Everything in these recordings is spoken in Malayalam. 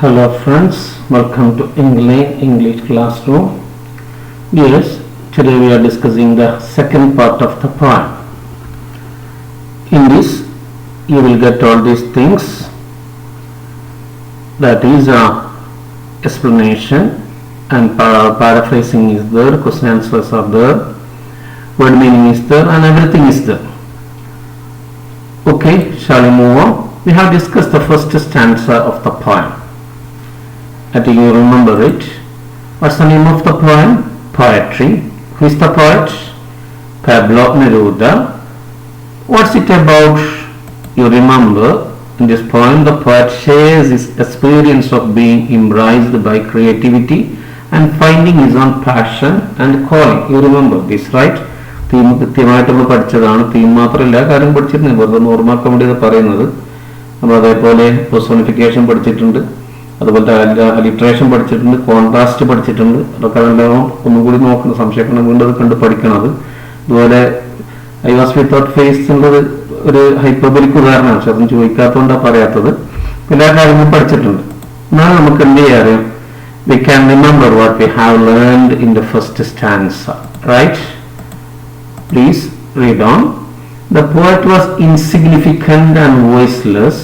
Hello friends, welcome to Eng-lane English classroom. Yes, today we are discussing the second part of the poem. In this, you will get all these things. That is explanation and paraphrasing is there, question answers are there, word meaning is there, and everything is there. Okay, shall we move on? We have discussed the first stanza of the poem. I think you remember it. What's the name of the poem? Poetry. Who is the poet? Pablo Neruda. What's it about? You remember, in this poem the poet shares his experience of being embraced by creativity and finding his own passion and calling. You remember this, right? Theme കൃത്യമായിട്ട് നമ്മൾ പഠിച്ചതാണ്. തീം മാത്രമല്ല, കാര്യം പഠിച്ചിരുന്നു, വെറുതെ ഓർമ്മയാക്കാൻ വേണ്ടി ഇത് പറയുന്നത്. നമ്മൾ അതേപോലെ പേഴ്സോണിഫിക്കേഷൻ പഠിച്ചിട്ടുണ്ട്, അതുപോലെ അലിട്രേഷൻ പഠിച്ചിട്ടുണ്ട്, കോൺട്രാസ്റ്റ് പഠിച്ചിട്ടുണ്ട്. അതൊക്കെ അതെല്ലാം ഒന്നുകൂടി നോക്കണം, സംശയിക്കണം, വീണ്ടും അത് കണ്ട് പഠിക്കണത്. അതുപോലെ ഐ വാസ് വിത്തൗട്ട് ഫേസ് എന്നുള്ളത് ഒരു ഹൈപ്പർബോളിക് ഉദാഹരണമാണ്, പക്ഷെ അതൊന്നും ചോദിക്കാത്തതുകൊണ്ടാണ് പറയാത്തത്. എല്ലാ കാര്യങ്ങളും പഠിച്ചിട്ടുണ്ട്. എന്നാൽ നമുക്ക് എന്ത് ചെയ്യാറ്? We can remember what we have learned in the first stanza, right? Please read on. The poet was insignificant and voiceless,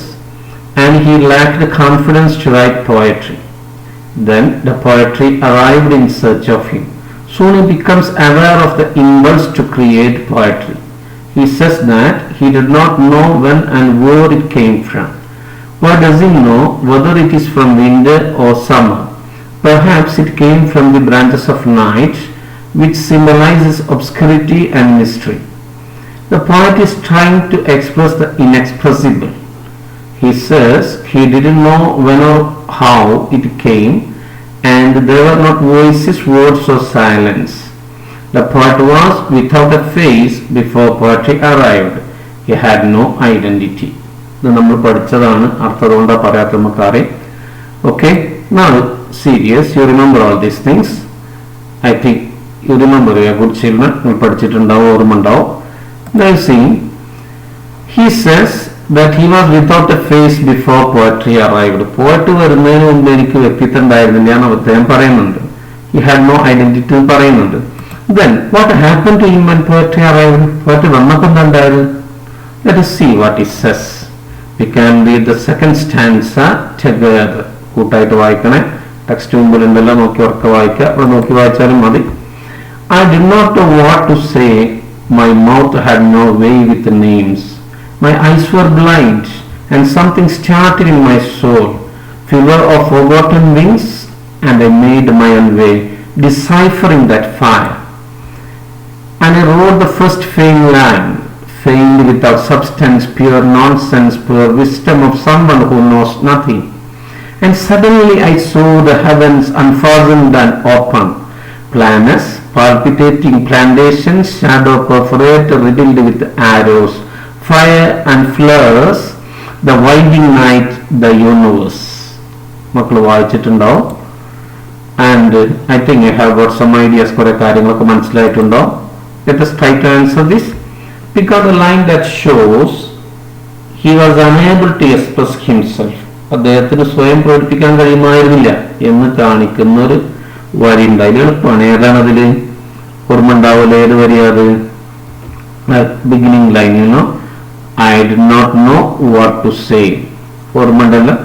and he lacked confidence to write poetry. Then the poetry arrived in search of him. Soon he becomes aware of the impulse to create poetry. He says that he did not know when and where it came from. What does he know? Whether it is from winter or summer. Perhaps it came from the branches of night, which symbolizes obscurity and mystery. The poet is trying to express the inexpressible. He says he didn't know when or how it came, and there were not voices, words or silence. The poet was without a face before poetry arrived. He had no identity. ഇത് നമ്മൾ പഠിച്ചതാണ്, അർത്ഥം പറയാത്ത നമുക്കറിയാം. Okay, now serious, you remember all these things. I think you remember, you are good children, നിങ്ങൾ പഠിച്ചിട്ടുണ്ടാവും, ഓർമ്മ ഉണ്ടാവും. Now see, he says that he was without a face before poetry arrived. Poet വരുന്നതിന് മുമ്പ് എനിക്ക് വ്യക്തിത്വം ഉണ്ടായിരുന്നില്ല എന്ന് അദ്ദേഹം പറയുന്നുണ്ട്. He had no identity എന്ന് പറയുന്നുണ്ട്. Then what happened to him when poetry arrived? Poet വന്നപ്പോൾ എന്താ ഉണ്ടായത്? Let us see what he says. We can read the second stanza together. കൂട്ടായിട്ട് വായിക്കണേ. ടെക്സ്റ്റ് മുമ്പിലുണ്ടല്ലോ, നോക്കി ഉറക്കെ വായിക്കുക. അവിടെ നോക്കി വായിച്ചാലും മതി. I did not know what to say. My mouth had no way with the names. My eyes were blind, and something started in my soul. Fever of forgotten wings, and I made my own way, deciphering that fire. And I wrote the first feigned line, feigned without substance, pure nonsense, pure wisdom of someone who knows nothing. And suddenly I saw the heavens unfastened and open, planets, palpitating plantations, shadow perforated, riddled with arrows, fire and flares, the winding night, the universe. മക്കൾ വായിച്ചിട്ടുണ്ടാവും. And I think you have got some ideas, കുറെ കാര്യങ്ങളൊക്കെ മനസ്സിലായിട്ടുണ്ടോ? Let us try to answer this. Pick out a line that shows he was unable to express himself. അദ്ദേഹത്തിന് സ്വയം പ്രകടിപ്പിക്കാൻ കഴിയുമായിരുന്നില്ല എന്ന് കാണിക്കുന്ന ഒരു വരി ഉണ്ട്. അതിൽ എളുപ്പമാണ്. ഏതാണ് അതിൽ? ഓർമ്മ ഉണ്ടാവില്ല, ഏത് വരിയാണ്? Beginning line, you know, I did not know what to say. ഓർമ്മ ഉണ്ടല്ലോ.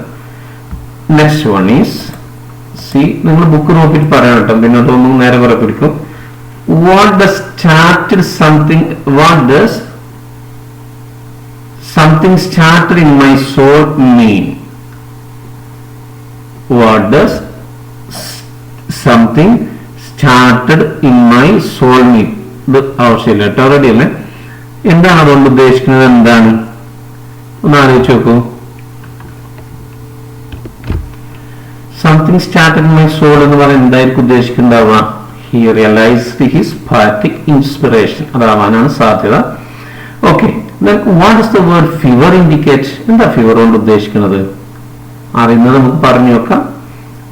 നെക്സ്റ്റ് വൺ ഈസ്, സി, നിങ്ങൾ ബുക്ക് നോക്കിയിട്ട് പറയാം കേട്ടോ, പിന്നെ അതൊന്നും നേരെ കുറെ പിടിക്കും. What does something started in my soul mean? What does something started in my soul mean? ഇത് ആവശ്യമില്ല കേട്ടോ, റെഡി അല്ലേ? എന്താണ് അതുകൊണ്ട് ഉദ്ദേശിക്കുന്നത്? എന്താണ് ഒന്ന് ആലോചിച്ച് നോക്കൂ. Something started in my soul എന്ന് പറയുന്നത് എന്തായിരിക്കും ഉദ്ദേശിക്കുന്നുണ്ടാവുക? He realised his poetic inspiration, അതാവാനാണ് സാധ്യത. Okay, what is the word fever indicate? എന്താ ഫീവർ കൊണ്ട് ഉദ്ദേശിക്കുന്നത്? അറിയുന്നത് നമുക്ക് പറഞ്ഞു വെക്കാം,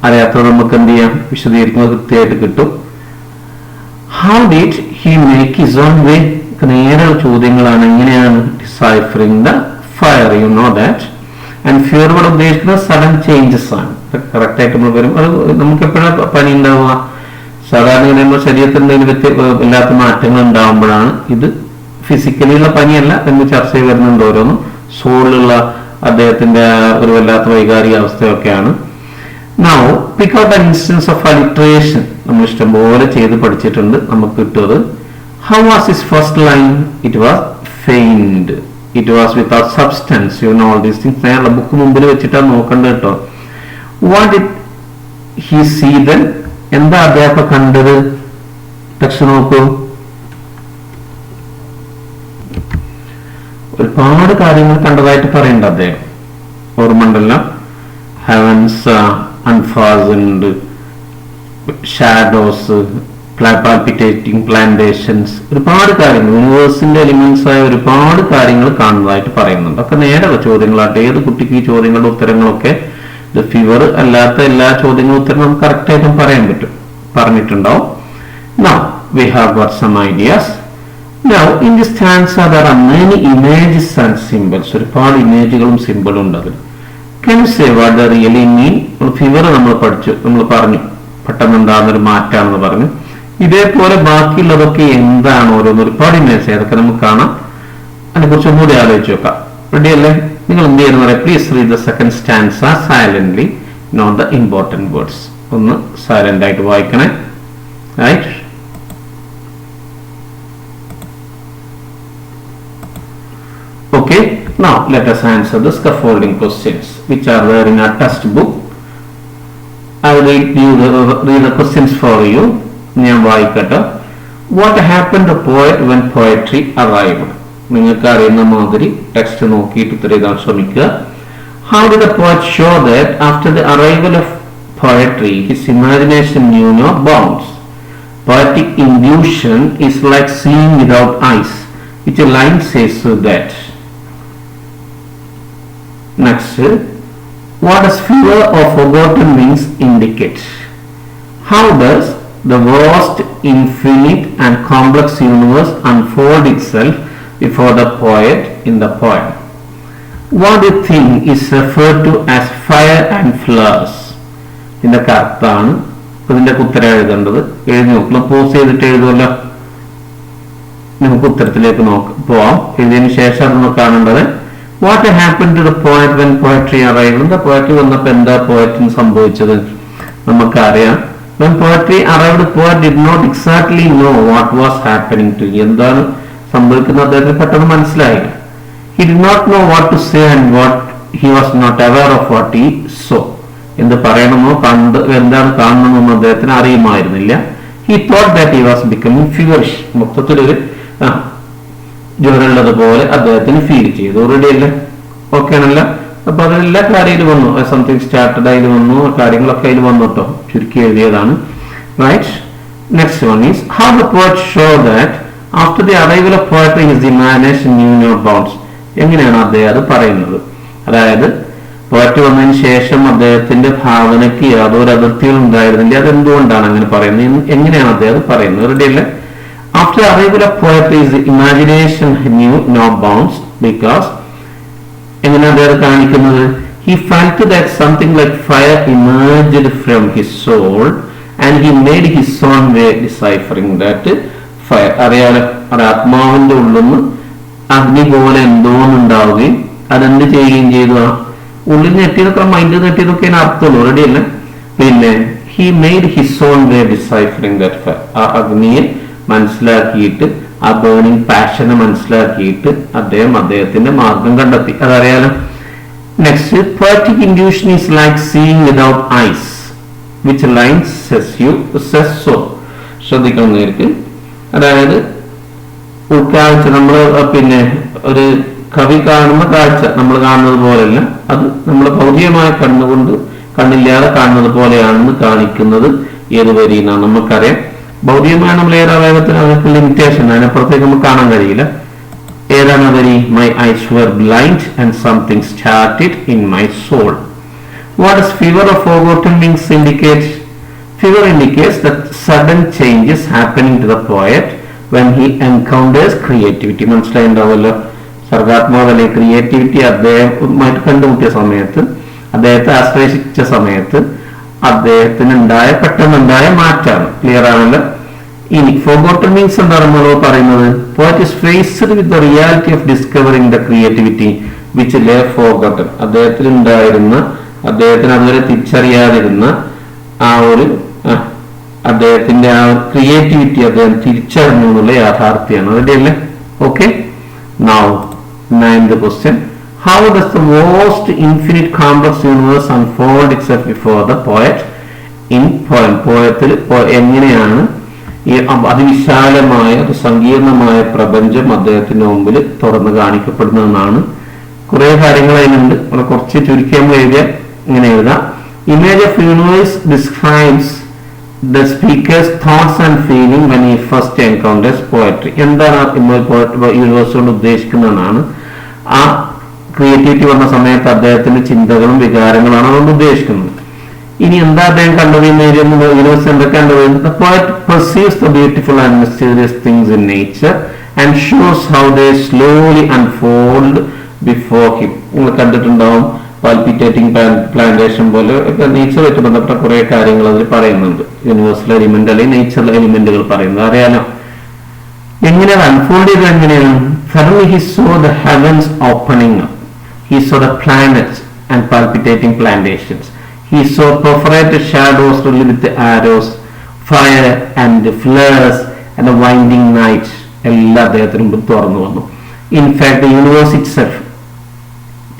അറിയാത്തത് നമുക്ക് എന്ത് ചെയ്യാം, വിശദീകരിക്കുന്നത് കൃത്യമായിട്ട് കിട്ടും. How did he make his own way? നേരെയുള്ള ചോദ്യങ്ങളാണ്. എങ്ങനെയാണ്? Deciphering the fire, you know that. And fear ഇവിടെ ഉദ്ദേശിക്കുന്നത് സഡൻ ചേഞ്ചസ് ആണ്. കറക്റ്റ് ആയിട്ട് നമ്മൾ വരും. അത് നമുക്ക് എപ്പോഴാണ് പനി ഉണ്ടാവുക? സാധാരണ നമ്മുടെ ശരീരത്തിൽ എന്തെങ്കിലും ഇല്ലാത്ത മാറ്റങ്ങൾ ഉണ്ടാകുമ്പോഴാണ്. ഇത് ഫിസിക്കലി ഉള്ള പനിയല്ല എന്ന് ചർച്ച ചെയ്ത് വരുന്നുണ്ട്. ഓരോന്നും സോളിലുള്ള അദ്ദേഹത്തിന്റെ ഒരു വല്ലാത്ത വൈകാരിക അവസ്ഥയൊക്കെയാണ്. Now pick out an instance of alliteration. നമ്മൾ ഇഷ്ടംപോലെ ചെയ്ത് പഠിച്ചിട്ടുണ്ട്. നമുക്ക് കിട്ടുന്നത് how was his first line? It was feigned, it was without substance, you know all these things. നേരെ ബുക്ക് മുമ്പിൽ വെച്ചിട്ടാണ് നോക്കേണ്ടത് കേട്ടോ. What did he see then? എന്താ അദ്ദേഹം കണ്ടത്? ടെക്സ്റ്റ് നോക്കൂ. ഒരുപാട് കാര്യങ്ങൾ കണ്ടതായിട്ട് പറയണ്ട അദ്ദേഹം. ഓർമ്മണ്ടല്ലോ, ഹെവൻസ് അൺഫാസൻഡ്, ഷാഡോസ്, പാൽപിറ്റേറ്റിംഗ് പ്ലാന്റേഷൻസ്, ഒരുപാട് കാര്യങ്ങൾ, യൂണിവേഴ്സിന്റെ എലിമെന്റ്സ് ആയ ഒരുപാട് കാര്യങ്ങൾ കാണുന്നതായിട്ട് പറയുന്നുണ്ട്. ഒക്കെ നേരെയുള്ള ചോദ്യങ്ങളായിട്ട് ഏത് കുട്ടിക്ക് ഈ ചോദ്യങ്ങളുടെ ഉത്തരങ്ങളൊക്കെ ഇത് ഫീവർ അല്ലാത്ത എല്ലാ ചോദ്യങ്ങളും ഉത്തരം നമുക്ക് കറക്റ്റ് ആയിട്ടും പറയാൻ പറ്റും, പറഞ്ഞിട്ടുണ്ടാവും. Now we have got some ideas. Now in this stanza there are many images and symbols. ഒരുപാട് ഇമേജുകളും സിമ്പിളും ഉണ്ട് അതിൽ. Can you say what they really mean? Fever നമ്മൾ പറഞ്ഞു പെട്ടെന്ന് ഉണ്ടാകുന്ന ഒരു മാറ്റാണെന്ന് പറഞ്ഞു. ഇതേപോലെ ബാക്കിയുള്ളതൊക്കെ എന്താണ്? ഒരുപാട് ഇമേജ് അതൊക്കെ നമുക്ക് കാണാം. അതിനെക്കുറിച്ച് ഒന്നുകൂടി ആലോചിച്ച് നോക്കാം. റെഡി അല്ലേ? നിങ്ങൾ എന്ത് ചെയ്യുന്ന പറയാം, please read the second stanza silently, note the important words. ഒന്ന് സൈലന്റ് ആയിട്ട് വായിക്കണേ. Right? Okay, now let us answer the scaffolding questions which are there in our textbook. I will read the questions for you. ഞാൻ വായിക്കട്ടെ. What happened to poet when poetry arrived? നിങ്ങൾക്ക് അറിയുന്ന മാതിരി ടെക്സ്റ്റ് നോക്കിയിട്ട് ഉത്തരം എഴുതാൻ ശ്രമിക്കുക. How did the poet show that after the arrival of poetry his imagination knew no bounds? Poetic intuition is like seeing without eyes. Which line says that? Next, what does fear or forgotten wings indicate? How does the vast, infinite and complex universe unfold itself before the poet in the poem? What do you think is referred to as fire and flowers? ഇതിന്റെ അർത്ഥമാണ്. ഇതിന്റെ ഉത്തരം എഴുതേണ്ടത്. എഴുതി നോക്കണം. പോസ് ചെയ്തിട്ട് എഴുതുമല്ലോ. നമുക്ക് ഉത്തരത്തിലേക്ക് പോവാം. എഴുതിയതിനു ശേഷം നമുക്ക് കാണേണ്ടത് what happened to the poet when poetry arrived? The poetry വന്നപ്പോൾ എന്താ പോയറ്റിന് സംഭവിച്ചത്? നമുക്കറിയാം. When poetry arrived, the poet did not exactly know what was happening to him. എന്താണ് സംഭവിക്കുന്നത് അദ്ദേഹത്തിന് പെട്ടെന്ന് മനസ്സിലായില്ല. He did not know what to say and what he was not aware of what he saw. എന്ത് പറയണമോ എന്താണ് കാണണമെന്നോ അദ്ദേഹത്തിന് അറിയുമായിരുന്നില്ല. He thought that he was becoming feverish. മൊത്തത്തിലൊരു ജ്വരമുള്ളതുപോലെ അദ്ദേഹത്തിന് ഫീൽ ചെയ്തു. ഓൾറെഡി അല്ലേ? ഓക്കെ ആണല്ലോ? അപ്പൊ അതെല്ലാ കാര്യത്തിലും വന്നു. സംതിങ് സ്റ്റാർട്ടഡ് അതിൽ വന്നു, കാര്യങ്ങളൊക്കെ അതിൽ വന്നു കേട്ടോ. ചുരുക്കി എഴുതിയതാണ്. Right? Next one is how the poet show that after the arrival of poetry his imagination knew no bounds. എങ്ങനെയാണ് അദ്ദേഹം അത് പറയുന്നത്? അതായത് പോയറ്റ് വന്നതിന് ശേഷം അദ്ദേഹത്തിന്റെ ഭാവനയ്ക്ക് യാതൊരു അതിർത്തികളും ഉണ്ടായിരുന്നില്ല. അതെന്തുകൊണ്ടാണ് അങ്ങനെ പറയുന്നത്? എങ്ങനെയാണ് അദ്ദേഹം അത് പറയുന്നത്? റെഡി അല്ലേ? After the arrival of poetry, his imagination knew no bounds because എങ്ങനെ അദ്ദേഹം കാണിക്കുന്നത്? He felt that something like fire emerged from his soul and he made his own way deciphering that fire. അറിയാലോ, അത് ആത്മാവിന്റെ ഉള്ളിൽ നിന്ന് അഗ്നി പോലെ എന്തോന്നുണ്ടാവുകയും അതെന്ത് ചെയ്യുകയും ചെയ്തു? ഉള്ളിൽ നെട്ടിയതൊക്കെ മൈൻഡ് നെട്ടിയതൊക്കെയാണ് അർത്ഥമുള്ളൂ. റെഡി അല്ലേ? പിന്നെ he made his own way deciphering that fire. ആ അഗ്നിയെ മനസ്സിലാക്കിയിട്ട്, ആ ബേണിംഗ് പാഷനെ മനസ്സിലാക്കിയിട്ട് അദ്ദേഹത്തിന്റെ മാർഗം കണ്ടെത്തി. അതറിയാലോ. Next, poetic intuition is like seeing without eyes. Which line says so? ശ്രദ്ധിക്കണം നേർക്ക്. അതായത് ഉൾക്കാഴ്ച നമ്മൾ പിന്നെ ഒരു കവി കാണുന്ന കാഴ്ച നമ്മൾ കാണുന്നത് പോലെയല്ല, അത് നമ്മൾ ഭൗതികമായ കണ്ണില്ലാതെ കാണുന്നത് പോലെയാണെന്ന് കാണിക്കുന്നത് ഏത് വരിയെന്നാണ് നമുക്കറിയാം. ഭൗതികമായ നമ്മൾ ഏത് അവയവത്തിന് അവർക്ക് ലിമിറ്റേഷൻ, അതിനപ്പുറത്തേക്ക് നമുക്ക് കാണാൻ കഴിയില്ല. ഏതാണ് വരി? My eyes were blind and something started in my soul. What does fever or forgotten wings indicate? Fever indicates that sudden changes happening to the poet when he encounters creativity. മനസ്സിലായിട്ടുണ്ടാവുമല്ലോ. സർഗാത്മകത അല്ലെങ്കിൽ ക്രിയേറ്റിവിറ്റി അദ്ദേഹമായിട്ട് കണ്ടുമുട്ടിയ സമയത്ത്, അദ്ദേഹത്തെ ആശ്രയിച്ച സമയത്ത് അദ്ദേഹത്തിനുണ്ടായ പെട്ടെന്നുണ്ടായ മാറ്റാണ്. ക്ലിയർ ആണല്ലോ. ഇനി ഫോർഗോട്ടൺ മീൻസ് എന്താണ് നമ്മൾ പറയുന്നത്? Poet is faced with the reality of discovering the creativity which lay forgotten. അദ്ദേഹത്തിന് ഉണ്ടായിരുന്ന, അദ്ദേഹത്തിന് അതുവരെ തിരിച്ചറിയാതിരുന്ന ആ ഒരു അദ്ദേഹത്തിന്റെ ആ ക്രിയേറ്റിവിറ്റി അദ്ദേഹം തിരിച്ചറിഞ്ഞു എന്നുള്ള യാഥാർത്ഥ്യമാണ്. അതിന്റെ അല്ലേ? Okay. Now 9th question. How does the vast infinite complex universe unfold itself before the poet in poem? പോയത്തിൽ എങ്ങനെയാണ് ഈ അതിവിശാലമായ ഒരു സങ്കീർണമായ പ്രപഞ്ചം അദ്ദേഹത്തിന്റെ മുമ്പിൽ തുറന്നു കാണിക്കപ്പെടുന്നതെന്നാണ്. കുറെ കാര്യങ്ങൾ അതിനുണ്ട്. അവിടെ കുറച്ച് ചുരുക്കിയാൽ എഴുതിയാൽ ഇങ്ങനെ എഴുതാം. Image of universe describes the speaker's thoughts and feeling when he first encounters poetry. എന്താണ് യൂണിവേഴ്സ് കൊണ്ട് ഉദ്ദേശിക്കുന്നതെന്നാണ്. ആ ക്രിയേറ്റിവിറ്റി വന്ന സമയത്ത് അദ്ദേഹത്തിന്റെ ചിന്തകളും വികാരങ്ങളാണ് അതുകൊണ്ട് ഉദ്ദേശിക്കുന്നത്. ഇനി എന്താ അദ്ദേഹം കണ്ടത്? യൂണിവേഴ്സ് എന്തൊക്കെ കണ്ടത്? The poet perceives the beautiful and mysterious things in nature and shows how they slowly unfold before him. നിങ്ങൾ കണ്ടിട്ടുണ്ടാവും പാൽപിറ്റേറ്റിംഗ് പ്ലാന്റേഷൻ പോലെ നേച്ചറുമായിട്ട് ബന്ധപ്പെട്ട കുറെ കാര്യങ്ങൾ അതിൽ പറയുന്നുണ്ട്. യൂണിവേഴ്സൽ എലിമെന്റ് അല്ലെങ്കിൽ നേച്ചറൽ എലിമെന്റുകൾ പറയുന്നത് അറിയാലോ. എങ്ങനെയാണ് അൺഫോൾഡ് ചെയ്തത്? എങ്ങനെയാണ്? Suddenly he saw the heavens opening up. He saw the planets and palpitating plantations. He saw perforated shadows filled with arrows, fire and flares and the winding night. എല്ലാ അദ്ദേഹത്തിനും തുറന്നു വന്നു. In fact, the universe itself,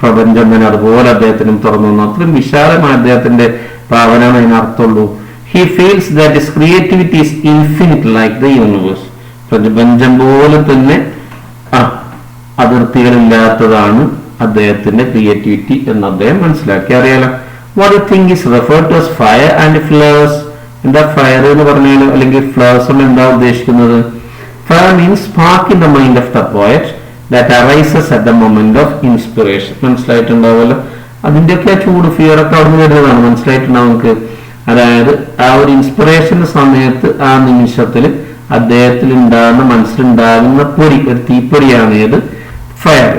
പ്രപഞ്ചം തന്നെ അതുപോലെ അദ്ദേഹത്തിനും തുറന്നു വന്നു. അത്രയും വിശാലമായ അദ്ദേഹത്തിന്റെ ഭാവനയാണ് അതിനർത്ഥമുള്ളൂ. He feels that his creativity is infinite like the universe. പ്രപഞ്ചം പോലെ തന്നെ അതിർത്തികളില്ലാത്തതാണ് അദ്ദേഹത്തിന്റെ ക്രിയേറ്റിവിറ്റി എന്ന് അദ്ദേഹം മനസ്സിലാക്കി. അറിയാലോ. What you think is referred to as fire and flowers. എന്താ ഫയർ എന്ന് പറഞ്ഞാൽ അല്ലെങ്കിൽ ഫ്ലവേഴ്സ് കൊണ്ട് എന്താ ഉദ്ദേശിക്കുന്നത്? Fire means spark in the mind of the poet that arises at the moment of inspiration. മനസ്സിലായിട്ടുണ്ടാവുമല്ലോ. അതിന്റെയൊക്കെ ചൂട് ഫിയർ ഒക്കെ അവിടെ നിന്ന് വരുന്നതാണ്. മനസ്സിലായിട്ടുണ്ടാവും നമുക്ക്. അതായത് ആ ഒരു ഇൻസ്പിറേഷന്റെ സമയത്ത് ആ നിമിഷത്തിൽ അദ്ദേഹത്തിൽ ഉണ്ടാകുന്ന മനസ്സിലുണ്ടാകുന്ന പൊടി, ഒരു തീപ്പൊടിയാണ് ഏത്? ഫയർ.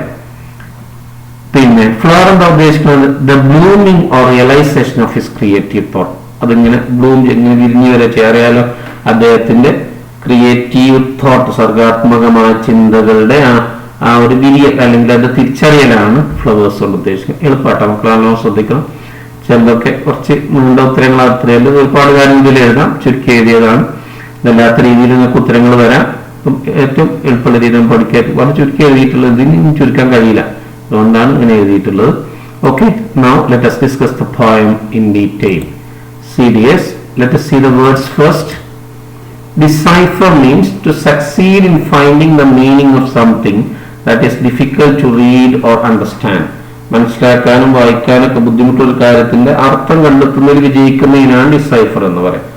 പിന്നെ ഫ്ലവർ എന്താ ഉദ്ദേശിക്കുന്നത്? The blooming or realisation of his creative thought. അതിങ്ങനെ ബ്ലൂം ഇങ്ങനെ വിരിഞ്ഞു വരെ അറിയാലോ. അദ്ദേഹത്തിന്റെ ക്രിയേറ്റീവ് തോട്ട്, സർഗാത്മകമായ ചിന്തകളുടെ ആ ഒരു വിരിയൽ അല്ലെങ്കിൽ അത് തിരിച്ചറിയലാണ് ഫ്ലവേഴ്സ് കൊണ്ട് ഉദ്ദേശിക്കുന്നത്. എളുപ്പമായിട്ട് മക്കളാണോ ശ്രദ്ധിക്കണം. ചിലതൊക്കെ കുറച്ച് നീണ്ട ഉത്തരങ്ങൾ അത്രയല്ല, ഒരുപാട് കാര്യങ്ങൾ ഇതിൽ എഴുതാം. ചുരുക്കി എഴുതിയതാണ്. ഇതല്ലാത്ത രീതിയിൽ നിങ്ങൾക്ക് ഉത്തരങ്ങൾ വരാം. ഏറ്റവും എളുപ്പമുള്ള രീതിയിൽ പഠിക്കാൻ വളരെ ചുരുക്കി എഴുതിയിട്ടുള്ളത്. ഇതിന് ചുരുക്കാൻ കഴിയില്ല, അതുകൊണ്ടാണ് ഇങ്ങനെ എഴുതിയിട്ടുള്ളത്. Okay. Now let us discuss the poem in detail. CDS, let us see the words first. Decipher means to succeed in finding the meaning of something that is difficult to read or understand. മനസ്സിലാക്കാനും വായിക്കാനൊക്കെ ബുദ്ധിമുട്ടുള്ള കാര്യത്തിന്റെ അർത്ഥം കണ്ടെത്തുന്നതിൽ വിജയിക്കുന്നതിനാണ് ഡിസൈഫർ എന്ന് പറയാം.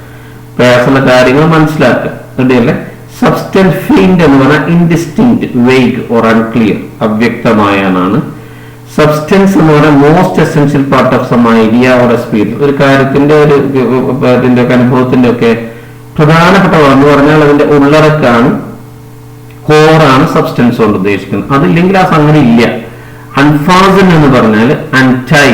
പ്രയാസമുള്ള കാര്യങ്ങൾ മനസ്സിലാക്കുക. റെഡിയല്ലേ? സബ്സ്റ്റൻസ് ഫെയിൻഡ് എന്ന് പറഞ്ഞാൽ ഇൻഡിസ്റ്റിങ്ക്റ്റ്, വെയ്ഗ് ഓർ അൺക്ലിയർ, അവ്യക്തമായാണ്. സബ്സ്റ്റൻസ് എന്ന് പറഞ്ഞാൽ most essential part of some idea or experience. ഒരു കാര്യത്തിന്റെ ഒരു അനുഭവത്തിന്റെ ഒക്കെ പ്രധാനപ്പെട്ട എന്ന് പറഞ്ഞാൽ അതിന്റെ ഉള്ളടക്കാണ്, കോറാണ് സബ്സ്റ്റൻസ് കൊണ്ട് ഉദ്ദേശിക്കുന്നത്. അതില്ലെങ്കിൽ ആ സംഗതി ഇല്ല. അൺഫാസൺ എന്ന് പറഞ്ഞാൽ untie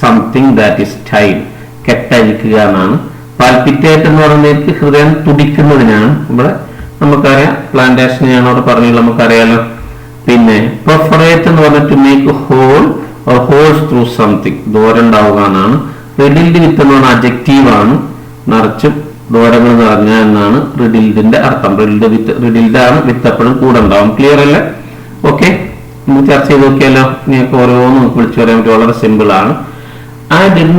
something that is tied, കെട്ടഴിക്കുക എന്നാണ്. പാൽപിറ്റേറ്റ് എന്ന് പറയുന്നത് ഹൃദയം തുടിക്കുന്നതിനാണ്. ഇവിടെ നമുക്കറിയാം പ്ലാന്റേഷനെയാണ് അവിടെ പറഞ്ഞത്, നമുക്കറിയാലോ. പിന്നെ പെർഫറേറ്റ് എന്ന് പറഞ്ഞാൽ to make hole or holes through something, ദൂരണ്ടാവുക എന്നാണ്. റിഡിൽഡ് വിത്ത് എന്ന് പറഞ്ഞാൽ അഡ്ജക്റ്റീവാണ്, നിറച്ചും ദൂരങ്ങൾ നിറഞ്ഞ എന്നാണ് റിഡിൽഡിന്റെ അർത്ഥം. റിഡിൽഡ് ആണ്, വിത്ത് എപ്പോഴും കൂടെ ഉണ്ടാവും. ക്ലിയർ അല്ലേ? ഓക്കെ, നമുക്ക് ചർച്ച ചെയ്ത് നോക്കിയാലോ. നിങ്ങൾക്ക് ഓരോന്നും നമുക്ക് വിളിച്ചു പറയാൻ പറ്റും. വളരെ സിമ്പിൾ ആണ്. I did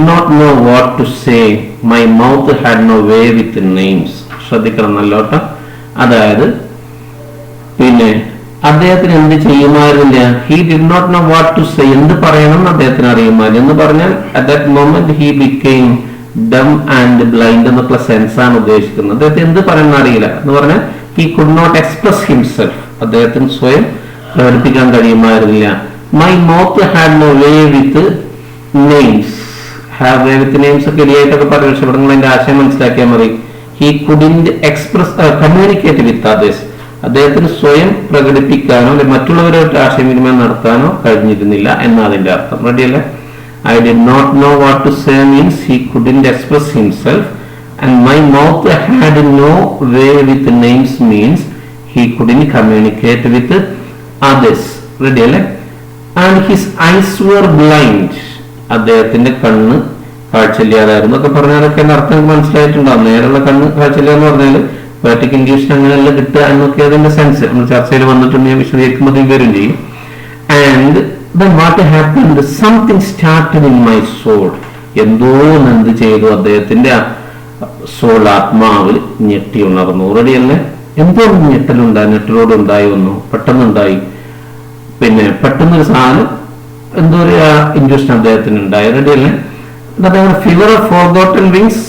not know what to say. My mouth had no way with names. ശ്രദ്ധിക്കണം നല്ലോട്ടോ. അതായത് പിന്നെ അദ്ദേഹത്തിന് എന്ത് ചെയ്യുമായിരുന്നില്ല. He did not know what to say. എന്ത് പറയണം എന്ന് അദ്ദേഹത്തിന് അറിയുമായിരുന്നു. എന്ന് പറഞ്ഞാൽ at that moment he became dumb and blind എന്നുള്ള സെൻസ് ആണ് ഉദ്ദേശിക്കുന്നത്. അദ്ദേഹത്തിന് എന്ത് പറയണമെന്ന് അറിയില്ല എന്ന് പറഞ്ഞാൽ he could not express himself. അദ്ദേഹത്തിന് സ്വയം പ്രകടിപ്പിക്കാൻ കഴിയുമായിരുന്നില്ല. My mouth had no way with names. Have way with names ഒക്കെ ശരിയായിട്ടൊക്കെ പറയും. പക്ഷെ ഇവിടെ നിങ്ങൾ അതിന്റെ ആശയം മനസ്സിലാക്കിയാൽ മതി. He couldn't express communicate with others. അദ്ദേഹത്തിന് സ്വയം പ്രകടിപ്പിക്കാനോ അല്ലെ മറ്റുള്ളവരുമായിട്ട് ആശയവിനിമയം നടത്താനോ കഴിഞ്ഞിരുന്നില്ല എന്നാ അതിന്റെ അർത്ഥം. റെഡിയല്ലേ? I did not know what to say means he couldn't express himself, and my mouth had no way with names means he couldn't communicate with others. Ready? And his eyes were blind. അദ്ദേഹത്തിന്റെ കണ്ണ് കാഴ്ചയില്ലാതായിരുന്നു ഒക്കെ പറഞ്ഞാലൊക്കെ അർത്ഥം മനസ്സിലായിട്ടുണ്ടാവും. നേരെയുള്ള കണ്ണ് കാഴ്ചയില്ല എന്ന് പറഞ്ഞാൽ പോയറ്റിക് ഇംഗ്ലീഷിൽ അങ്ങനെയല്ല കിട്ടുക എന്നൊക്കെ അതിന്റെ സെൻസ് നമ്മൾ ചർച്ചയിൽ വന്നിട്ടുണ്ട്. ഞാൻ വിശദീകരിക്കുമ്പോൾ വരും ചെയ്യും. And then what happened? Something started in my soul. എന്തോ എന്ത് ചെയ്തു? അദ്ദേഹത്തിന്റെ സോൾ, ആത്മാവിൽ ഞെട്ടി ഉണർന്നു. റെഡിയല്ലേ? എന്തോ ഞെട്ടലോട് ഉണ്ടായി വന്നു, പെട്ടെന്നുണ്ടായി. പിന്നെ പെട്ടെന്നൊരു സാധനം എന്തോ ഒരു ഇൻഡ്യൂഷൻ അദ്ദേഹത്തിന് ഉണ്ടായി. റെഡിയല്ലേ? Fever of forgotten wings.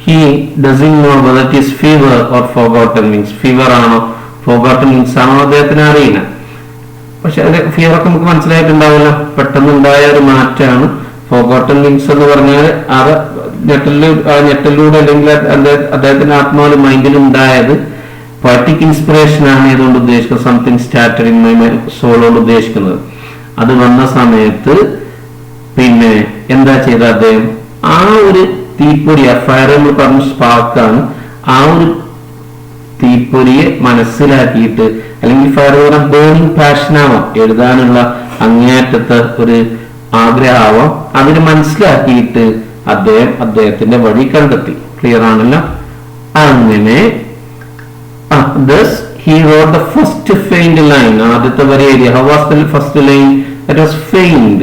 He doesn't know whether it is fever or forgotten wings. Fever ആണോ ഫോർഗോട്ടൺ വിങ്സ് ആണോ അദ്ദേഹത്തിന് അറിയില്ല. പക്ഷെ അത് ഫീവറൊക്കെ നമുക്ക് മനസ്സിലായിട്ടുണ്ടാവില്ല. പെട്ടെന്നുണ്ടായ ഒരു മാറ്റമാണ് ഫോർഗോട്ടൺ വിങ്സ് എന്ന് പറഞ്ഞാൽ. അത് ഞെട്ടലിലൂടെ അല്ലെങ്കിൽ അദ്ദേഹത്തിന്റെ ആത്മാവിൽ മൈൻഡിൽ ഉണ്ടായത് പോയറ്റിക് ഇൻസ്പിറേഷൻ ആണ് ഇതുകൊണ്ട് ഉദ്ദേശിക്കുന്നത്. സംതിങ് സ്റ്റാർട്ടഡ് ഇൻ മൈ സോളോട് ഉദ്ദേശിക്കുന്നത്. അത് വന്ന സമയത്ത് പിന്നെ എന്താ ചെയ്ത അദ്ദേഹം? ആ ഒരു തീപ്പൊരി, ഫയർ എന്ന് പറഞ്ഞ സ്പാർക്കാണ്, ആ ഒരു തീപ്പൊരിയെ മനസ്സിലാക്കിയിട്ട്, അല്ലെങ്കിൽ ഫയർ എന്ന് പറഞ്ഞാൽ ബേണിംഗ് പാഷനാവാം, എഴുതാനുള്ള അങ്ങേയറ്റത്തെ ഒരു ആഗ്രഹമാവാം, അതിന് മനസ്സിലാക്കിയിട്ട് അദ്ദേഹത്തിന്റെ വഴി കണ്ടെത്തി. ക്ലിയർ ആണല്ലോ? അങ്ങനെ thus he wrote the first feigned line. ആദ്യത്തെ വരി എഴുതി. How was the first line? That was feigned.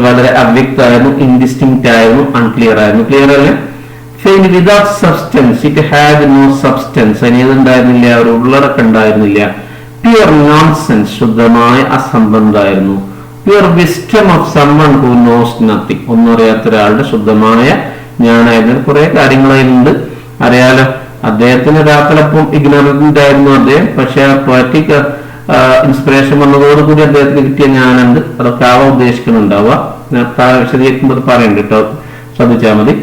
വളരെ അവ്യക്തമായിരുന്നു, ഇൻഡിസ്റ്റിങ്ക്റ്റ് ആയിരുന്നു, അൺക്ലിയർ ആയിരുന്നു. ക്ലിയർ അല്ലേ? Feigned without substance. It had no substance. അതിന് ഏതുണ്ടായിരുന്നില്ല? ഒരു ഉള്ളടക്കം ഉണ്ടായിരുന്നില്ല. Pure nonsense. ശുദ്ധമായ അസംബന്ധമായിരുന്നു. Pure wisdom of someone who knows nothing. ഒന്നും അറിയാത്ത ഒരാളുടെ ശുദ്ധമായ ജ്ഞാനായിരുന്നു. കുറെ കാര്യങ്ങളുണ്ട് അറിയാലോ. അദ്ദേഹത്തിന് ഒരാളപ്പം ഇഗ്നോറന്റ് ആയിരുന്നു അദ്ദേഹം. പക്ഷെ പോയറ്റിക് ഇൻസ്പിറേഷൻ വന്നതോടുകൂടി അദ്ദേഹത്തിന് കിട്ടിയ ജ്ഞാനുണ്ട്. അതൊക്കെ ആവാൻ ഉദ്ദേശിക്കുന്നുണ്ടാവുക. ഞാൻ വിശദീകരിക്കുമ്പോൾ പറയുന്നുണ്ട് കേട്ടോ, ശ്രദ്ധിച്ചാൽ മതി.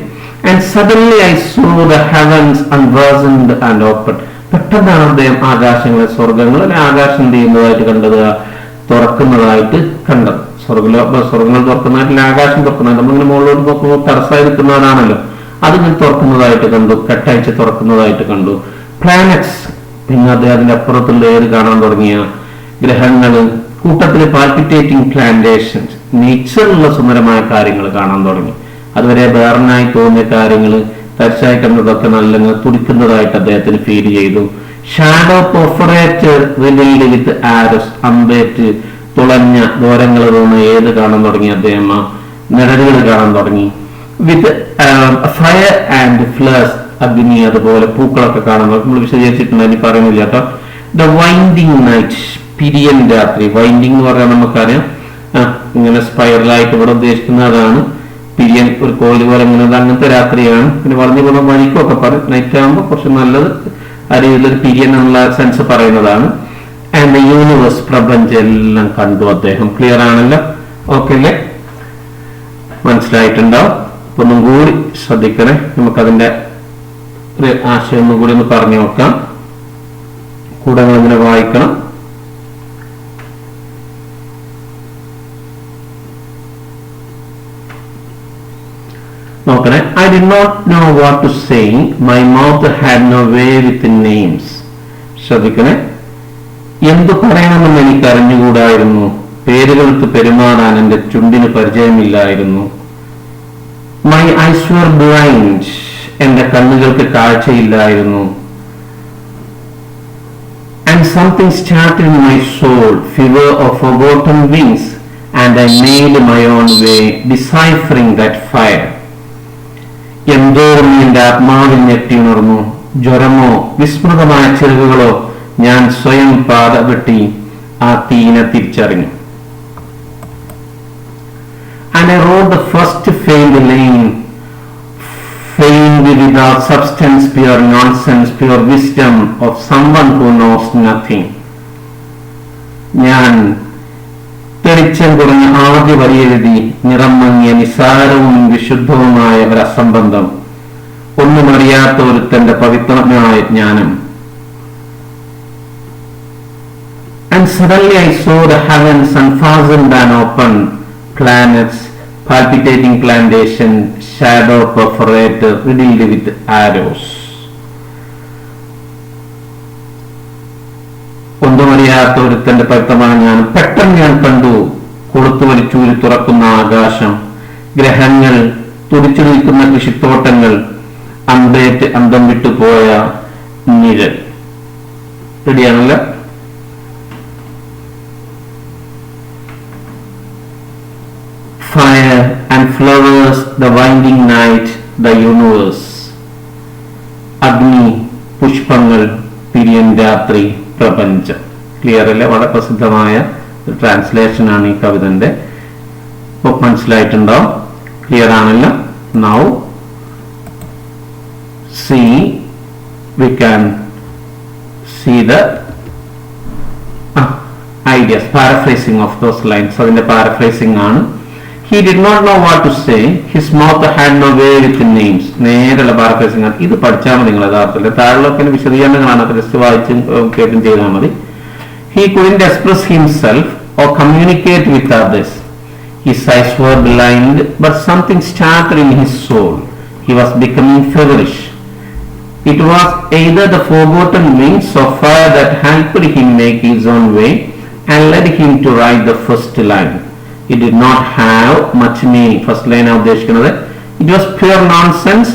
And suddenly I saw the heavens unfastened and open. പെട്ടെന്നാണ് അദ്ദേഹം ആകാശങ്ങളെ, സ്വർഗങ്ങൾ ആകാശം ചെയ്യുന്നതായിട്ട് കണ്ടത്, തുറക്കുന്നതായിട്ട് കണ്ടത്. സ്വർഗങ്ങൾ തുറക്കുന്നതായിട്ടില്ല, ആകാശം തുറക്കുന്നതായിട്ട്. നമ്മളിങ്ങനെ മുകളിലോട്ട് നോക്കുമ്പോൾ തടസ്സമായി നിൽക്കുന്നതാണല്ലോ, അതിങ്ങനെ തുറക്കുന്നതായിട്ട് കണ്ടു, കെട്ടയച്ച് തുറക്കുന്നതായിട്ട് കണ്ടു. പ്ലാനറ്റ്സ്, പിന്നെ അദ്ദേഹത്തിന്റെ അപ്പുറത്തുള്ള ഏത് കാണാൻ തുടങ്ങിയ ഗ്രഹങ്ങള്, കൂട്ടത്തില് പാൽപിറ്റേറ്റിംഗ് പ്ലാന്റേഷൻസ്, നേച്ചറിലുള്ള സുന്ദരമായ കാര്യങ്ങൾ കാണാൻ തുടങ്ങി. അതുവരെ ബേർനായി തോന്നിയ കാര്യങ്ങൾ, തരിശായി കണ്ടതൊക്കെ നല്ല തുടിക്കുന്നതായിട്ട് അദ്ദേഹത്തിന് ഫീൽ ചെയ്തു. ഷാഡോ പെർഫറേറ്റഡ് റിവീൽഡ് വിത്ത് ആരോസ്. അമ്പേറ്റ് തുളഞ്ഞ ദൂരങ്ങൾ തോന്നുന്ന ഏത് കാണാൻ തുടങ്ങി അദ്ദേഹം? നിഴലുകൾ കാണാൻ തുടങ്ങി. വിത്ത് ഫയർ ആൻഡ് ഫ്ലവേഴ്സ്. അഗ്നി, അതുപോലെ പൂക്കളൊക്കെ കാണാൻ നമ്മൾ വിശദീകരിച്ചിട്ടുണ്ട്, അതിന് പറയുന്നില്ല കേട്ടോ. The winding night. പിരിയൻ രാത്രി. വൈൻഡിങ് എന്ന് പറയാൻ നമുക്കറിയാം, ഇങ്ങനെ സ്പൈറലായിട്ട് ഇവിടെ ഉദ്ദേശിക്കുന്നതാണ്. പിരിയൻ ഒരു കോഴി പോലെ ഇങ്ങനെ, അങ്ങനത്തെ രാത്രിയാണ്. പിന്നെ വളഞ്ഞു പോകുന്ന വഴിക്കൊക്കെ പറയും. നൈറ്റ് ആകുമ്പോൾ കുറച്ച് നല്ലത് അറിയില്ലൊരു പിരിയൻ എന്നുള്ള സെൻസ് പറയുന്നതാണ്. ആൻഡ് ദ യൂണിവേഴ്സ്, പ്രപഞ്ചം എല്ലാം കണ്ടു അദ്ദേഹം. ക്ലിയർ ആണല്ലോ? ഓക്കെ അല്ലേ? മനസ്സിലായിട്ടുണ്ടാവും. ഒന്നും കൂടി ശ്രദ്ധിക്കണേ. നമുക്കതിന്റെ ഒരു ആശയം ഒന്നും കൂടി ഒന്ന് പറഞ്ഞു നോക്കാം. കൂടെ ഇങ്ങനെ വായിക്കണം. നോക്കണേ. I did not know what to say. My mouth had no way with names. ശ്രദ്ധിക്കണേ. എന്തു പറയണമെന്ന് എനിക്ക് അറിഞ്ഞുകൂടായിരുന്നു. പേരുകൾക്ക് പെരുമാറാൻ എന്റെ ചുണ്ടിന് പരിചയമില്ലായിരുന്നു. My eyes were blind. എന്റെ കണ്ണുകൾക്ക് കാഴ്ചയില്ലായിരുന്നു. And something started in my soul, fever of forgotten wings, and I made my own way, deciphering that fire. എന്തോ എന്റെ ആത്മാവിൽ ഞെട്ടിയുണർന്നു. ജ്വരമോ വിസ്മൃതമായ ചിറകുകളോ, ഞാൻ സ്വയം പാത വെട്ടി ആ തീനെ തിരിച്ചറിഞ്ഞു. And I wrote the first feigned line, feigned without substance, pure nonsense, pure wisdom of someone who knows nothing. ഞാൻ തെളിച്ചം കുറഞ്ഞ ആദ്യ വരി എഴുതി. നിറം മങ്ങിയ നിസാരവും വിശുദ്ധവുമായ ഒരു And suddenly I saw the heavens unfastened and open, planets, palpitating plantation, shadow perforated, riddled with arrows. ഒന്നും അറിയാത്ത ഒരുത്തന്റെ പക്തമാണ് ഞാൻ. പെട്ടെന്ന് ഞാൻ കണ്ടു കൊളുത്തു വലിച്ചൂരി തുറക്കുന്ന ആകാശം, ഗ്രഹങ്ങൾ, തുടിച്ചു നിൽക്കുന്ന കൃഷിത്തോട്ടങ്ങൾ, അമ്പേറ്റ് അന്തം വിട്ടുപോയ നിഴൽ. റെഡിയാണല്ലോ? Fire and flowers, the winding night, the universe. അഗ്നി, പുഷ്പങ്ങൾ, പിരിയൻ രാത്രി, പ്രപഞ്ചം. ക്ലിയർ അല്ലേ? വളരെ പ്രസിദ്ധമായ ട്രാൻസ്ലേഷൻ ആണ് ഈ കവിതന്റെ. മനസ്സിലായിട്ടുണ്ടാവും. ക്ലിയർ ആണല്ലോ? Now see, we can see the ideas, paraphrasing of those lines. അതിന്റെ paraphrasing ആണ്. He did not know what to say. His mouth had no way with names. നേരെയുള്ള paraphrasing ആണ്. ഇത് പഠിച്ചാൽ മതി നിങ്ങൾ യഥാർത്ഥത്തിൽ. താഴെയൊക്കെ വിശദീകരണങ്ങളാണ്. അത് ജസ്റ്റ് വായിച്ചും കേട്ടും ചെയ്താൽ മതി. He couldn't express himself or communicate with others. His eyes were blind, but something started in his soul. He was becoming feverish. It was either the forgotten wings of fire that helped him make his own way and led him to write the first line. It did not have much meaning. First line of Deshkanade. It was pure nonsense,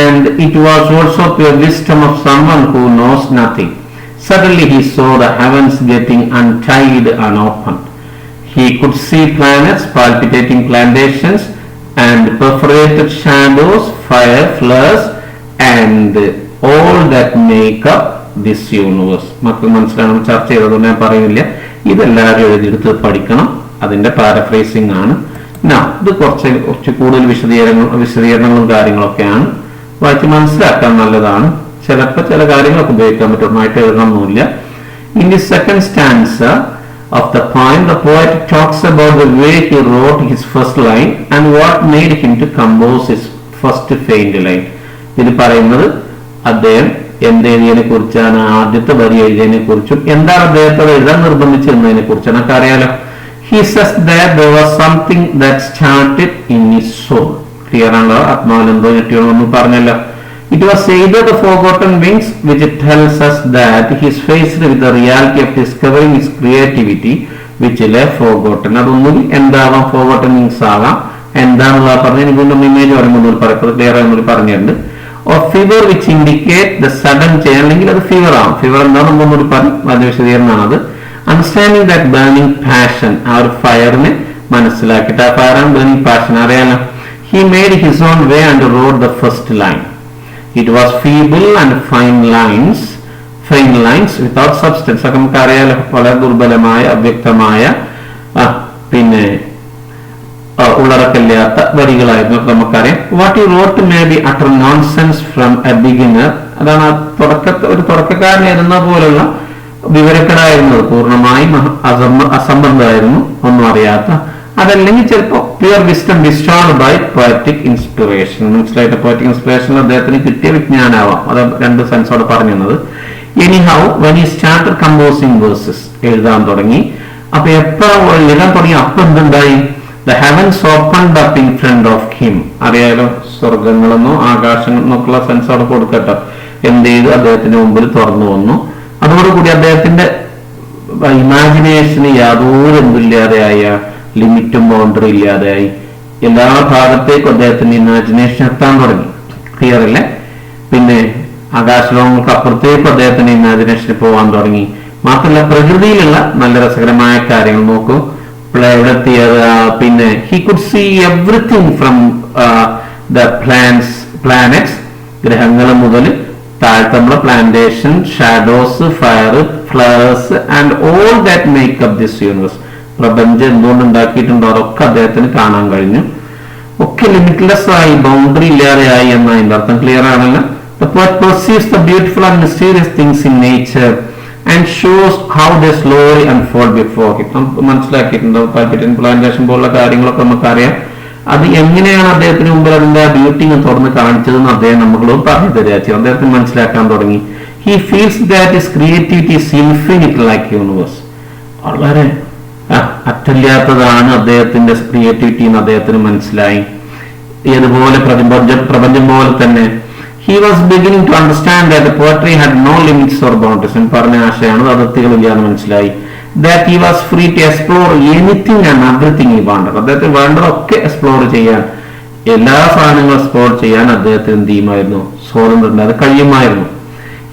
and it was also pure wisdom of someone who knows nothing. Suddenly he saw the heavens getting untied and opened. He could see planets, palpitating plantations, and perforated shadows, fire, flares, and all that make up this universe. മക്കൾ മനസ്സിലാണ് ചർച്ച ചെയ്തതുകൊണ്ട് ഞാൻ പറയുന്നില്ല. ഇതെല്ലാവരും എഴുതിയെടുത്ത് പഠിക്കണം. അതിന്റെ പാരഫ്രേസിംഗ് ആണ്. ഇത് കുറച്ച് കൂടുതൽ വിശദീകരണങ്ങളും കാര്യങ്ങളൊക്കെയാണ്. വായിച്ച് മനസ്സിലാക്കാൻ നല്ലതാണ്. ചിലപ്പോൾ ചില കാര്യങ്ങളൊക്കെ ഉപയോഗിക്കാൻ പറ്റുന്നതായിട്ട് എഴുതണമെന്നില്ല. In the second stanza of the poem, the poet talks about the way he wrote his first line and what made him to compose his first faint line. ഇതിൽ പറയുന്നത് അദ്ദേഹം എന്തെഴുതിയതിനെ കുറിച്ചാണ്, ആദ്യത്തെ വരി എഴുതിയതിനെ കുറിച്ചും എന്താണ് അദ്ദേഹത്തെ എഴുതാൻ നിർബന്ധിച്ചതിനെ കുറിച്ചാണ്. ഒക്കെ അറിയാലോ. He says that there was something that started in his soul. Clear ആണല്ലോ? ആത്മാവിലെന്തോ ഞെട്ടിയോന്ന് പറഞ്ഞല്ലോ. It was either the forgotten wings, which tells us that he is faced with the reality of discovering his creativity, which lay forgotten. അതൊന്നും എന്താവാം, forgotten wings ആകാം. എന്താണെന്നുള്ള പറഞ്ഞ എനിക്ക് ഇമേജ് പറയുമ്പോൾ ക്ലിയർ ആയി പറഞ്ഞിട്ടുണ്ട്. Or fever, which indicate the sudden change. അല്ലെങ്കിൽ അത് ഫീവർ ആവും. ഫീവർ എന്താണെന്ന് ഒന്നുകൂടി പറയും. അതിന്റെ വിശദീകരണമാണ് അത്. Understanding that burning passion, ആ ഒരു ഫയറിനെ മനസ്സിലാക്കിയിട്ട്, ആ ഫയർ ആൻഡ് burning passion അറിയാലോ. He made his own way and wrote the first line. It was feeble and fine lines without substance. ഒക്കെ നമുക്ക് അറിയാലോ. വളരെ ദുർബലമായ, അവ്യക്തമായ, പിന്നെ ഉള്ളടക്കമില്ലാത്ത വരികളായിരുന്നു. നമുക്കറിയാം. What you wrote may be utter nonsense from a beginner. അതാണ് ഒരു തുടക്കക്കാരനായിരുന്ന പോലുള്ള വിവരക്കെടായിരുന്നത്. പൂർണ്ണമായും അസംബന്ധമായിരുന്നു, ഒന്നും അറിയാത്ത. അതല്ലെങ്കിൽ ചിലപ്പോൾ pure wisdom distorted by poetic inspiration. മനസ്സിലായിട്ട് പോയറ്റിക് ഇൻസ്പിറേഷൻ അദ്ദേഹത്തിന് കിട്ടിയ വിജ്ഞാനാവാം. അത് രണ്ട് സെൻസോടെ പറഞ്ഞത്. Anyhow when he started composing verses, എഴുതാൻ തുടങ്ങി. അപ്പൊ എപ്പോ എഴുതാൻ തുടങ്ങി അപ്പൊ എന്തുണ്ടായി? The heavens opened up in front of him. അറിയാലോ, സ്വർഗങ്ങളെന്നോ ആകാശങ്ങളെന്നൊക്കെയുള്ള സെൻസ് അവിടെ കൊടുക്കട്ടോ. എന്ത് ചെയ്തു? അദ്ദേഹത്തിന്റെ മുമ്പിൽ തുറന്നു വന്നു. അതോടുകൂടി അദ്ദേഹത്തിന്റെ ഇമാജിനേഷന് യാതൊരു എന്തില്ലാതെയായ, ലിമിറ്റും ബൗണ്ടറി ഇല്ലാതെയായി. എല്ലാ ഭാഗത്തേക്കും അദ്ദേഹത്തിന്റെ ഇമാജിനേഷൻ എത്താൻ തുടങ്ങി. ക്ലിയർ അല്ലേ? പിന്നെ ആകാശലോകങ്ങൾക്ക് അപ്പുറത്തേക്കും അദ്ദേഹത്തിന്റെ ഇമാജിനേഷന് പോകാൻ തുടങ്ങി. മാത്രമല്ല പ്രകൃതിയിലുള്ള നല്ല രസകരമായ കാര്യങ്ങൾ നോക്കൂ. പിന്നെ he could see everything from the planets, ഗ്രഹങ്ങൾ മുതൽ താഴ്ത്തമുള്ള plantation, shadows, fire, flowers and all that make up this universe. പ്രപഞ്ചം എന്തുകൊണ്ട് ഉണ്ടാക്കിയിട്ടുണ്ടോ അതൊക്കെ അദ്ദേഹത്തിന് കാണാൻ കഴിഞ്ഞു. ഒക്കെ ലിമിറ്റ്ലെസ് ആയി, ബൗണ്ടറി ഇല്ലാതെയായി എന്നാണ് അതിന്റെ അർത്ഥം. ക്ലിയർ ആണല്ലോ? The poet perceives the beautiful and mysterious things in nature and shows how they slowly unfold before him. മനസ്സിലാക്കിയിട്ടുണ്ടോ? പ്ലാന്റേഷൻ പോലുള്ള കാര്യങ്ങളൊക്കെ നമുക്കറിയാം. അത് എങ്ങനെയാണ് അദ്ദേഹത്തിന് മുമ്പിൽ അതിന്റെ ബ്യൂട്ടി തുറന്ന് കാണിച്ചതെന്ന് അദ്ദേഹം നമ്മളോട് പറഞ്ഞു തരിക ചെയ്യും. അദ്ദേഹത്തിന് മനസ്സിലാക്കാൻ തുടങ്ങി. He feels that his creativity is infinite like universe. വളരെ അറ്റല്ലാത്തതാണ് അദ്ദേഹത്തിന്റെ ക്രിയേറ്റിവിറ്റി എന്ന് അദ്ദേഹത്തിന് മനസ്സിലായി. ഇതുപോലെ പ്രപഞ്ചം പോലെ തന്നെ he was beginning to understand that the poetry had no limits or boundaries. പറഞ്ഞ ആശയമാണ്, അതിർത്തികളില്ലാന്ന് മനസ്സിലായി. that he was free to explore anything and everything he wanted. അദ്ദേഹത്തിന് വേണ്ടതൊക്കെ എക്സ്പ്ലോർ ചെയ്യാൻ, എല്ലാ സാധനങ്ങളും എക്സ്പ്ലോർ ചെയ്യാൻ അദ്ദേഹത്തിന് എന്ത് ചെയ്യുമായിരുന്നു? സ്വാതന്ത്ര്യം, അത് കഴിയുമായിരുന്നു.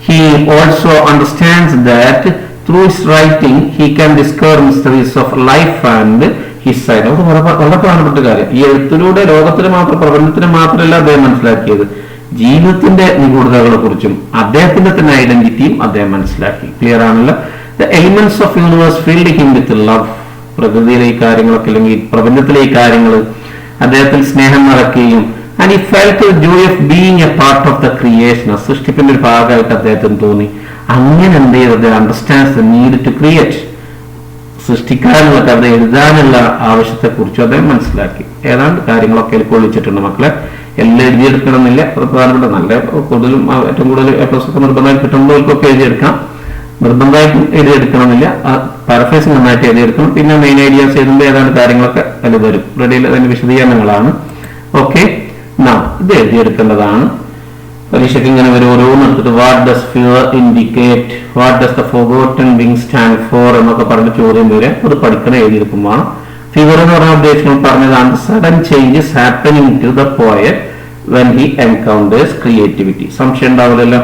he also understands that through his writing he can discover mysteries of life and his side. അത് വളരെ പ്രധാനപ്പെട്ട കാര്യം. ഈ എഴുത്തിലൂടെ ലോകത്തിന് മാത്രം, പ്രപഞ്ചത്തിന് മാത്രമല്ല അദ്ദേഹം മനസ്സിലാക്കിയത്, ജീവിതത്തിന്റെ നിഗൂഢതകളെ കുറിച്ചും അദ്ദേഹത്തിന്റെ തന്നെ ഐഡന്റിറ്റിയും അദ്ദേഹം മനസ്സിലാക്കി. ക്ലിയർ ആണല്ലോ? The elements of universe filled him with love. പ്രകൃതിയിലെ ഈ കാര്യങ്ങളൊക്കെ അല്ലെങ്കിൽ പ്രപഞ്ചത്തിലെ ഈ കാര്യങ്ങൾ അദ്ദേഹത്തിൽ സ്നേഹം നിറയ്ക്കുകയും and he felt the joy of being a part of the creation. സൃഷ്ടിപ്പിന്റെ ഒരു ഭാഗമായിട്ട് അദ്ദേഹത്തിന് തോന്നി. അങ്ങനെ എന്ത് ചെയ്തത്? Understands the need to create. സൃഷ്ടിക്കാനുള്ള, കവിത എഴുതാനുള്ള ആവശ്യത്തെ കുറിച്ചും അദ്ദേഹം മനസ്സിലാക്കി. ഏതാണ്ട് കാര്യങ്ങളൊക്കെ കൊള്ളിച്ചിട്ടുണ്ട് മക്കളെ. എല്ലാം എഴുതിയെടുക്കണമെന്നില്ല, പ്രധാനപ്പെട്ട നല്ല കൂടുതലും ഏറ്റവും കൂടുതൽ ഒക്കെ നിർബന്ധമായി കിട്ടുന്നവർക്കൊക്കെ എഴുതിയെടുക്കാം. നിർബന്ധമായിട്ടും എഴുതിയെടുക്കണമെന്നില്ല, പാരഫ്രൈസിംഗ് നന്നായിട്ട് എഴുതിയെടുക്കണം. പിന്നെ മെയിൻ ഐഡിയാസ് എഴുതുമ്പോൾ ഏതാണ്ട് കാര്യങ്ങളൊക്കെ അതിൽ വരും. റെഡിയിൽ അതിന്റെ വിശദീകരണങ്ങളാണ്. ഓക്കെ, ഇത് എഴുതിയെടുക്കേണ്ടതാണ്. പരീക്ഷയ്ക്ക് ഇങ്ങനെ വരും, ഓരോന്ന് എടുത്തിട്ട് what does fear indicate, what does the forgotten wing stand for എന്നൊക്കെ പറഞ്ഞ ചോദ്യം വരെ അത് പഠിക്കണം, എഴുതിയെടുക്കുമ്പോൾ. ഫിഗർ എന്ന് പറഞ്ഞ ഉദ്ദേശങ്ങൾ പറഞ്ഞതാണ് sudden changes happening to the poet when he encounters creativity. സംശയം ഉണ്ടാവില്ലല്ലോ.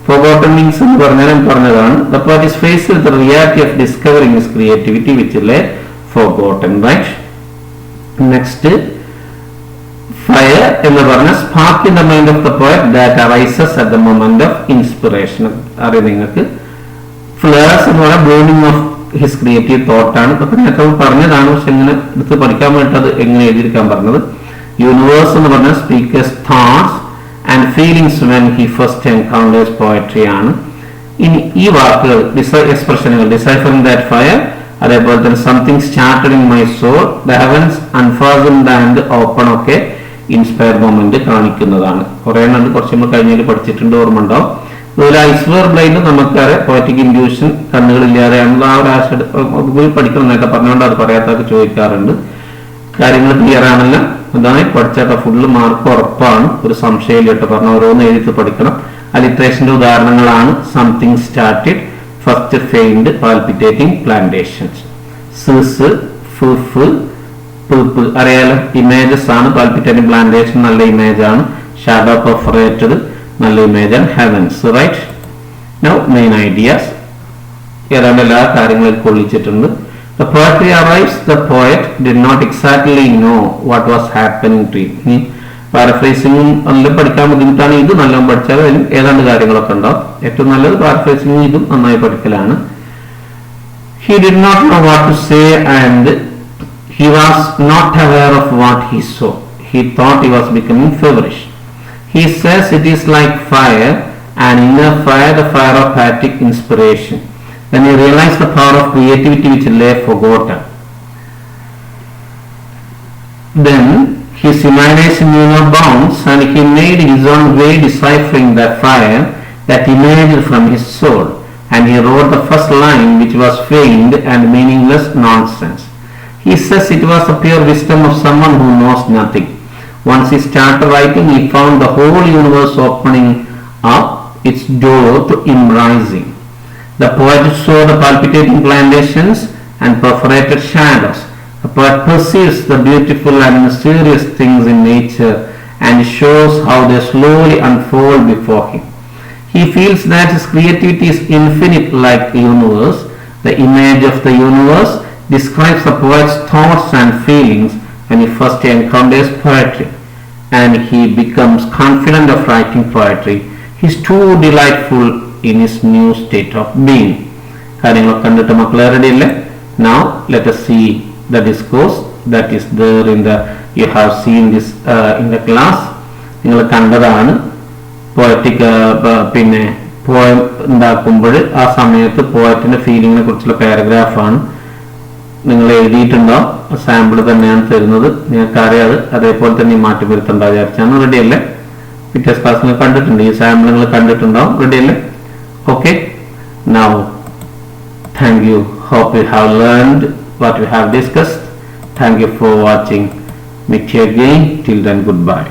ഫോർഗോട്ടൺ വിങ്സ് എന്ന് പറഞ്ഞതാണ് the poet is faced with the reality of discovering his creativity which lay forgotten. Right. Next, fire എന്ന് പറഞ്ഞ spark in the mind of the poet that arises at the moment of inspiration. അറിയാം നിങ്ങൾക്ക്. ഫ്ലേഴ്സ് എന്ന് പറഞ്ഞാൽ ബ്ലൂമിംഗ് ഓഫ് ഹിസ് ക്രിയേറ്റീവ് തോട്ടാണ്. ഇതൊക്കെ നേരത്തെ പറഞ്ഞതാണ്, പക്ഷെ ഇങ്ങനെ എടുത്ത് പഠിക്കാൻ വേണ്ടി അത് എങ്ങനെ എഴുതിയിരിക്കാൻ പറഞ്ഞത്. യൂണിവേഴ്സ് എന്ന് പറഞ്ഞാൽ speakers thoughts and feelings when he first encounters poetry ആണ്. ഇനി ഈ വാക്കുകൾ, എക്സ്പ്രഷനുകൾ, ഡിസൈഫറിംഗ് ദാറ്റ് ഫയർ, അതേപോലെ തന്നെ something started in my soul, the heavens unfastened and open ഒക്കെ ഇൻസ്പയർ മൊമെന്റ് കാണിക്കുന്നതാണ്. കുറെ എണ്ണം കുറച്ച് നമ്മൾ കഴിഞ്ഞാൽ പഠിച്ചിട്ടുണ്ട്, ഓർമ്മ ഉണ്ടാവും. അതുപോലെ ഐസ്വർ ബ്ലൈൻഡ് നമുക്കറിയാം പോയറ്റിക് ഇൻഡ്യൂഷൻ, കണ്ണുകളില്ലാതെയാണല്ലോ. ആ ഒരു ആശയം പഠിക്കണം എന്നൊക്കെ പറഞ്ഞുകൊണ്ട് അത് പറയാത്തൊക്കെ ചോദിക്കാറുണ്ട്. കാര്യങ്ങൾ ക്ലിയർ ആണല്ലോ. അതാണ് പഠിച്ചാൽ ഫുള്ള് മാർക്ക് ഉറപ്പാണ്, ഒരു സംശയമില്ല. പറഞ്ഞ ഓരോന്ന് എഴുതി പഠിക്കണം. അലിട്രേഷന്റെ ഉദാഹരണങ്ങളാണ് something started, first feigned, palpitating, plantations. സിസ്, ഫുഫ്, പുൽപ്പ് അറിയാലോ, ഇമേജസ് ആണ്. പാൽപിറ്റേറ്റിംഗ്, പ്ലാന്റേഷൻ നല്ല ഇമേജ് ആണ്. ഷാഡോ പെർഫറേറ്റഡ് നല്ല ഇമേജ് ആണ്. Heavens. Right. Now main ideas ഏതാണ്ട് എല്ലാ കാര്യങ്ങളും കൊള്ളിച്ചിട്ടുണ്ട്. The poetry arrives, the poet did not exactly know what was happening to him. പാരഫ്രൈസിംഗും എല്ലാം പഠിക്കാൻ ബുദ്ധിമുട്ടാണ്. ഇത് നല്ലോണം പഠിച്ചാൽ അതിലും ഏതാണ്ട് കാര്യങ്ങളൊക്കെ ഉണ്ടാവും. ഏറ്റവും നല്ലത് പാരഫ്രൈസിംഗും ഇതും നന്നായി പഠിക്കലാണ്. He did not know what to say and he was not aware of what he saw. He thought he was becoming feverish. He says it is like fire, an inner fire, the fire of poetic inspiration. When he realized the power of creativity which lay forgotten, then his imagination knew no bounds and he made his own way deciphering that fire that emerged from his soul, and he wrote the first line which was feigned and meaningless nonsense. He says it was the pure wisdom of someone who knows nothing. Once he started writing, he found the whole universe opening up its door to embracing. The poet saw the palpitating plantations and perforated shadows. The poet perceives the beautiful and mysterious things in nature and shows how they slowly unfold before him. He feels that his creativity is infinite like the universe. The image of the universe describes the poet's thoughts and feelings when he first encounters poetry, and he becomes confident of writing poetry. He is too delightful in his new state of being. കാര്യങ്ങളൊക്കെ കണ്ടിട്ട് മക്കളെ റെഡിയല്ലേ? Now let us see the discourse that is there in the, you have seen this in the class. നിങ്ങൾ കണ്ടതാണ് പോയറ്റിക് പിന്നെ പോയം ഉണ്ടാക്കുമ്പോൾ ആ സമയത്ത് പോയറ്റിന്റെ ഫീലിങ്ങിനെ കുറിച്ചുള്ള പാരഗ്രാഫാണ് നിങ്ങൾ എഴുതിയിട്ടുണ്ടോ. സാമ്പിൾ തന്നെയാണ് തരുന്നത്, നിങ്ങൾക്ക് അറിയാതെ അതേപോലെ തന്നെ മാറ്റി വരുത്തേണ്ട വിചാരിച്ചാണ്. റെഡിയല്ലേ? പിറ്റേ ക്ലാസ് നിങ്ങൾ കണ്ടിട്ടുണ്ട്, ഈ സാമ്പിൾ നിങ്ങൾ കണ്ടിട്ടുണ്ടാവും. റെഡിയല്ലേ? Okay, now thank you. Hope you have learned what we have discussed. Thank you for watching. Meet you again. Till then, goodbye.